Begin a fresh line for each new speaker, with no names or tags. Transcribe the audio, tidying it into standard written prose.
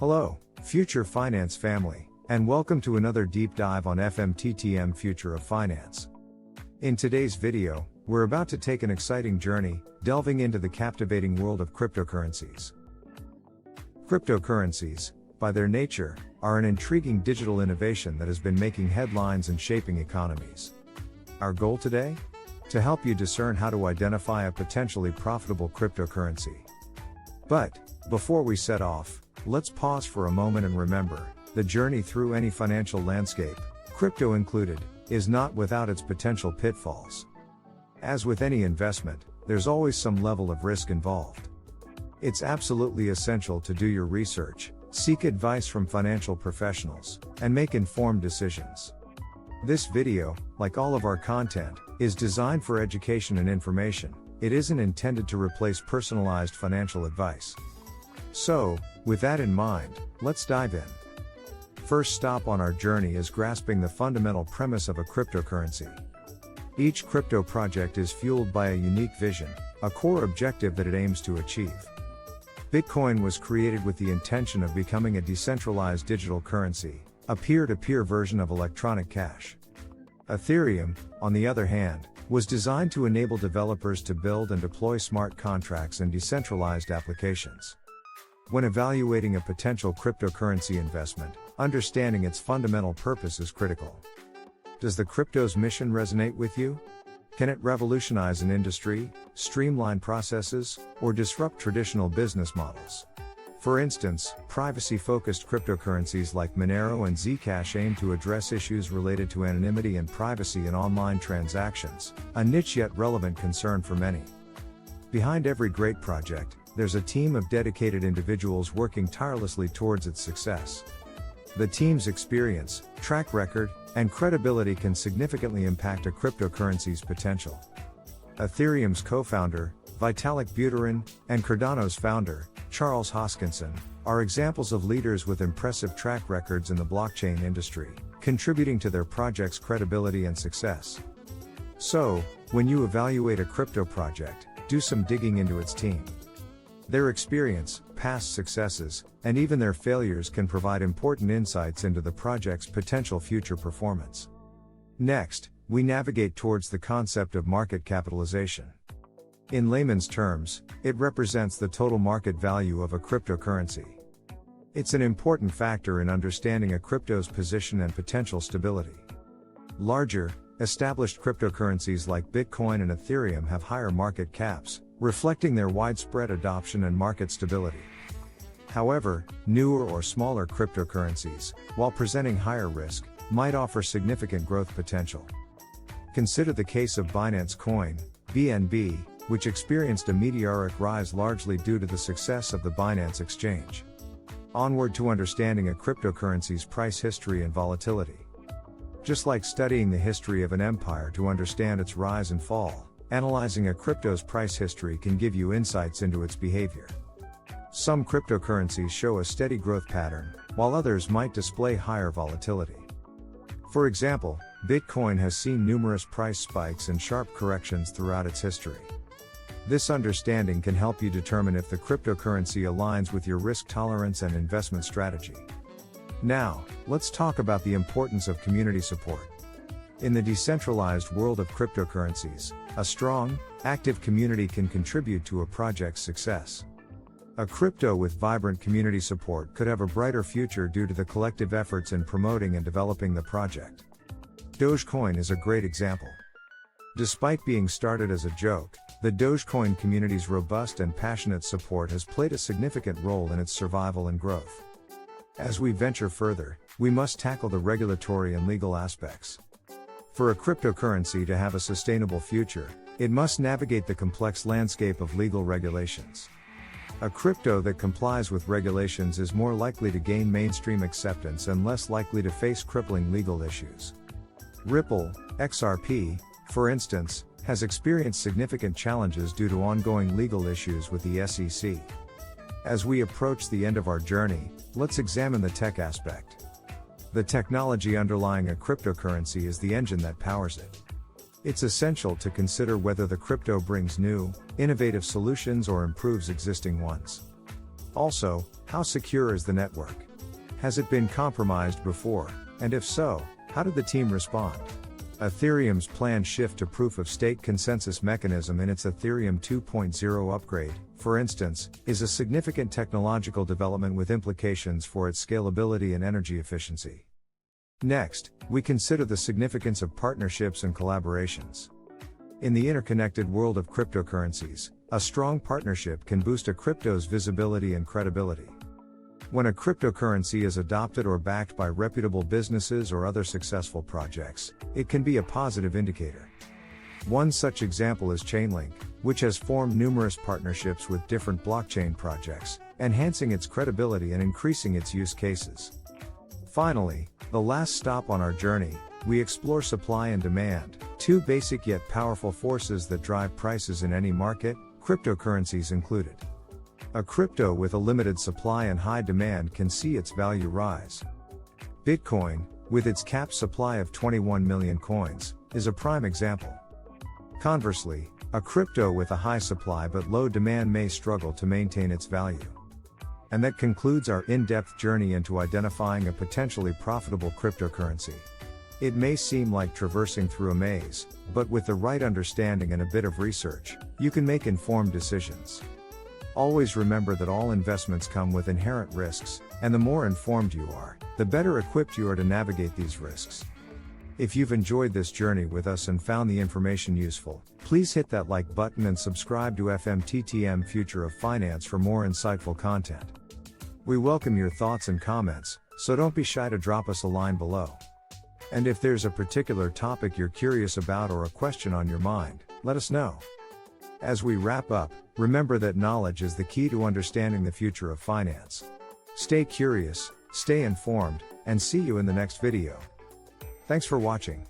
Hello, Future Finance family, and welcome to another deep dive on FMTTM Future of Finance. In today's video, we're about to take an exciting journey, delving into the captivating world of cryptocurrencies. Cryptocurrencies, by their nature, are an intriguing digital innovation that has been making headlines and shaping economies. Our goal today? To help you discern how to identify a potentially profitable cryptocurrency. But, before we set off, let's pause for a moment and remember, the journey through any financial landscape, crypto included, is not without its potential pitfalls. As with any investment, there's always some level of risk involved. It's absolutely essential to do your research, seek advice from financial professionals, and make informed decisions. This video, like all of our content, is designed for education and information. It isn't intended to replace personalized financial advice. So, with that in mind, let's dive in. First stop on our journey is grasping the fundamental premise of a cryptocurrency. Each crypto project is fueled by a unique vision, a core objective that it aims to achieve. Bitcoin was created with the intention of becoming a decentralized digital currency, a peer-to-peer version of electronic cash. Ethereum, on the other hand, was designed to enable developers to build and deploy smart contracts and decentralized applications. When evaluating a potential cryptocurrency investment, understanding its fundamental purpose is critical. Does the crypto's mission resonate with you? Can it revolutionize an industry, streamline processes, or disrupt traditional business models? For instance, privacy-focused cryptocurrencies like Monero and Zcash aim to address issues related to anonymity and privacy in online transactions, a niche yet relevant concern for many. Behind every great project, there's a team of dedicated individuals working tirelessly towards its success. The team's experience, track record, and credibility can significantly impact a cryptocurrency's potential. Ethereum's co-founder, Vitalik Buterin, and Cardano's founder, Charles Hoskinson, are examples of leaders with impressive track records in the blockchain industry, contributing to their project's credibility and success. So, when you evaluate a crypto project, do some digging into its team. Their experience, past successes, and even their failures can provide important insights into the project's potential future performance. Next, we navigate towards the concept of market capitalization. In layman's terms, it represents the total market value of a cryptocurrency. It's an important factor in understanding a crypto's position and potential stability. Larger, established cryptocurrencies like Bitcoin and Ethereum have higher market caps, reflecting their widespread adoption and market stability. However, newer or smaller cryptocurrencies, while presenting higher risk, might offer significant growth potential. Consider the case of Binance Coin, BNB, which experienced a meteoric rise largely due to the success of the Binance exchange. Onward to understanding a cryptocurrency's price history and volatility. Just like studying the history of an empire to understand its rise and fall, analyzing a crypto's price history can give you insights into its behavior. Some cryptocurrencies show a steady growth pattern, while others might display higher volatility. For example, Bitcoin has seen numerous price spikes and sharp corrections throughout its history. This understanding can help you determine if the cryptocurrency aligns with your risk tolerance and investment strategy. Now, let's talk about the importance of community support. In the decentralized world of cryptocurrencies, a strong, active community can contribute to a project's success. A crypto with vibrant community support could have a brighter future due to the collective efforts in promoting and developing the project. Dogecoin is a great example. Despite being started as a joke, the Dogecoin community's robust and passionate support has played a significant role in its survival and growth. As we venture further, we must tackle the regulatory and legal aspects. For a cryptocurrency to have a sustainable future, it must navigate the complex landscape of legal regulations. A crypto that complies with regulations is more likely to gain mainstream acceptance and less likely to face crippling legal issues. Ripple, XRP, for instance, has experienced significant challenges due to ongoing legal issues with the SEC. As we approach the end of our journey, let's examine the tech aspect. The technology underlying a cryptocurrency is the engine that powers it. It's essential to consider whether the crypto brings new, innovative solutions or improves existing ones. Also, how secure is the network? Has it been compromised before? And if so, how did the team respond? Ethereum's planned shift to proof-of-stake consensus mechanism in its Ethereum 2.0 upgrade, for instance, is a significant technological development with implications for its scalability and energy efficiency. Next, we consider the significance of partnerships and collaborations. In the interconnected world of cryptocurrencies, a strong partnership can boost a crypto's visibility and credibility. When a cryptocurrency is adopted or backed by reputable businesses or other successful projects, it can be a positive indicator. One such example is Chainlink, which has formed numerous partnerships with different blockchain projects, enhancing its credibility and increasing its use cases. Finally, the last stop on our journey, we explore supply and demand, two basic yet powerful forces that drive prices in any market, cryptocurrencies included. A crypto with a limited supply and high demand can see its value rise. Bitcoin, with its capped supply of 21 million coins, is a prime example. Conversely, a crypto with a high supply but low demand may struggle to maintain its value. And that concludes our in-depth journey into identifying a potentially profitable cryptocurrency. It may seem like traversing through a maze, but with the right understanding and a bit of research, you can make informed decisions. Always remember that all investments come with inherent risks, and the more informed you are, the better equipped you are to navigate these risks. If you've enjoyed this journey with us and found the information useful, please hit that like button and subscribe to FMTTM Future of Finance for more insightful content. We welcome your thoughts and comments, so don't be shy to drop us a line below. And if there's a particular topic you're curious about or a question on your mind, let us know. As we wrap up, remember that knowledge is the key to understanding the future of finance. Stay curious, stay informed, and see you in the next video. Thanks for watching.